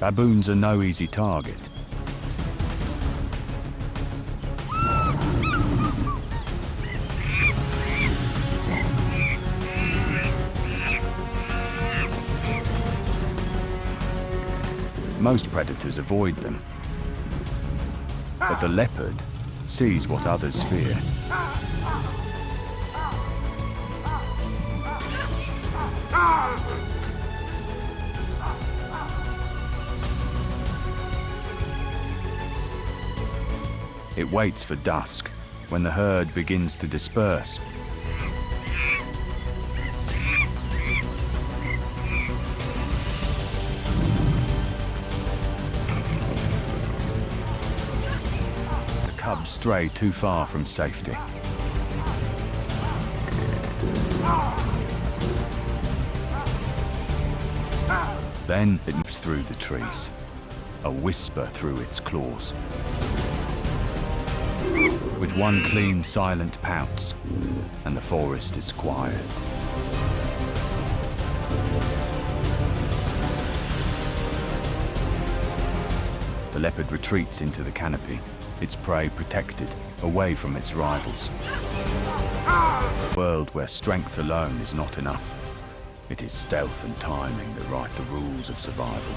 Baboons are no easy target. Most predators avoid them, but the leopard sees what others fear. It waits for dusk, when the herd begins to disperse. The cubs stray too far from safety. Then it moves through the trees, a whisper through its claws. With one clean, silent pounce, and the forest is quiet. The leopard retreats into the canopy, its prey protected, away from its rivals. A world where strength alone is not enough. It is stealth and timing that write the rules of survival.